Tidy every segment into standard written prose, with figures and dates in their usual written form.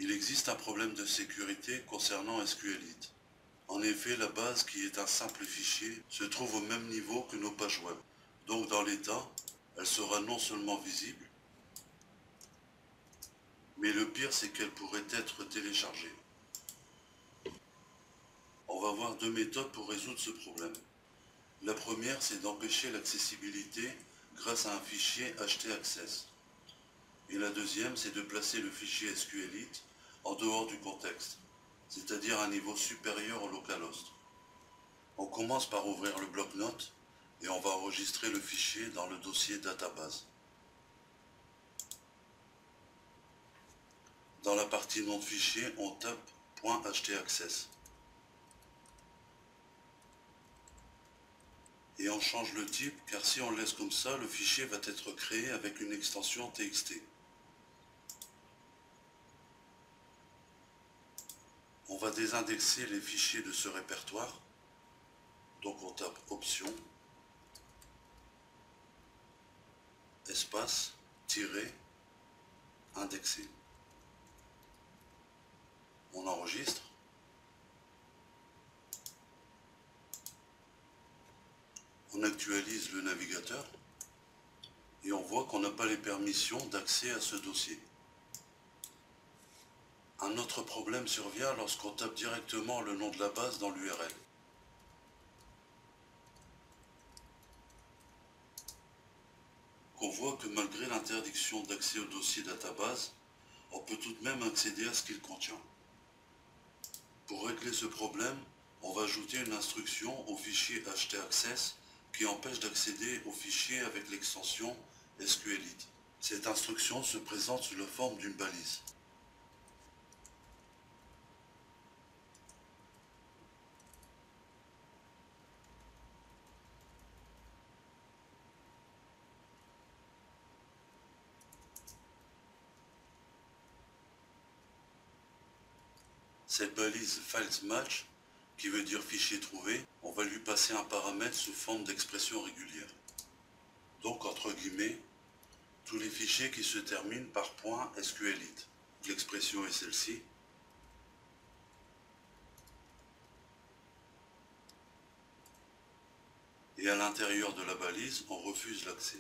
Il existe un problème de sécurité concernant SQLite. En effet, la base, qui est un simple fichier, se trouve au même niveau que nos pages web. Donc dans l'état, elle sera non seulement visible, mais le pire, c'est qu'elle pourrait être téléchargée. On va voir deux méthodes pour résoudre ce problème. La première, c'est d'empêcher l'accessibilité grâce à un fichier htaccess. Et la deuxième, c'est de placer le fichier SQLite en dehors du contexte, c'est-à-dire à un niveau supérieur au localhost. On commence par ouvrir le bloc-notes et on va enregistrer le fichier dans le dossier database. Dans la partie nom de fichier, on tape .htaccess. Et on change le type, car si on le laisse comme ça, le fichier va être créé avec une extension TXT. On va désindexer les fichiers de ce répertoire. Donc on tape option, espace, tiret, indexer. On enregistre. On actualise le navigateur et on voit qu'on n'a pas les permissions d'accès à ce dossier. Un autre problème survient lorsqu'on tape directement le nom de la base dans l'URL. On voit que malgré l'interdiction d'accès au dossier database, on peut tout de même accéder à ce qu'il contient. Pour régler ce problème, on va ajouter une instruction au fichier htaccess qui empêche d'accéder au fichier avec l'extension SQLite. Cette instruction se présente sous la forme d'une balise. Cette balise FilesMatch, qui veut dire fichier trouvé, on va lui passer un paramètre sous forme d'expression régulière. Donc, entre guillemets, tous les fichiers qui se terminent par .SQLite. L'expression est celle-ci. Et à l'intérieur de la balise, on refuse l'accès.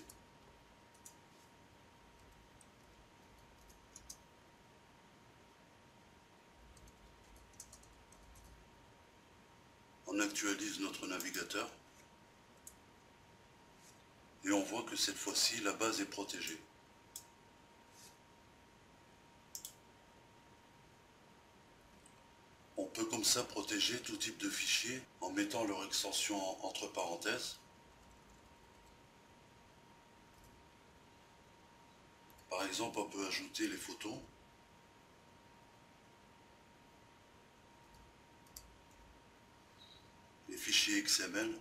On actualise notre navigateur et on voit que cette fois-ci, la base est protégée. On peut comme ça protéger tout type de fichiers en mettant leur extension entre parenthèses. Par exemple, on peut ajouter les photos. Les fichiers XML.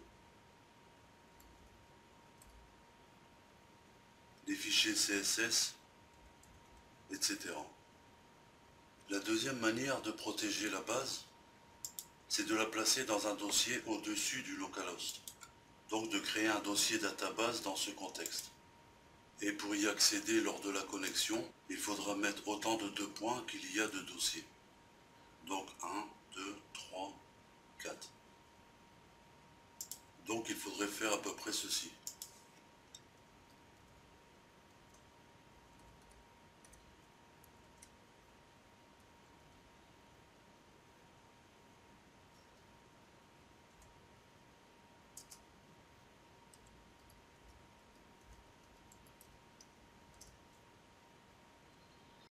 Les fichiers CSS, etc. La deuxième manière de protéger la base, c'est de la placer dans un dossier au-dessus du localhost. Donc de créer un dossier database dans ce contexte. Et pour y accéder lors de la connexion, il faudra mettre autant de 2 points qu'il y a de dossiers. Donc 1, 2, 3, 4. Donc il faudrait faire à peu près ceci.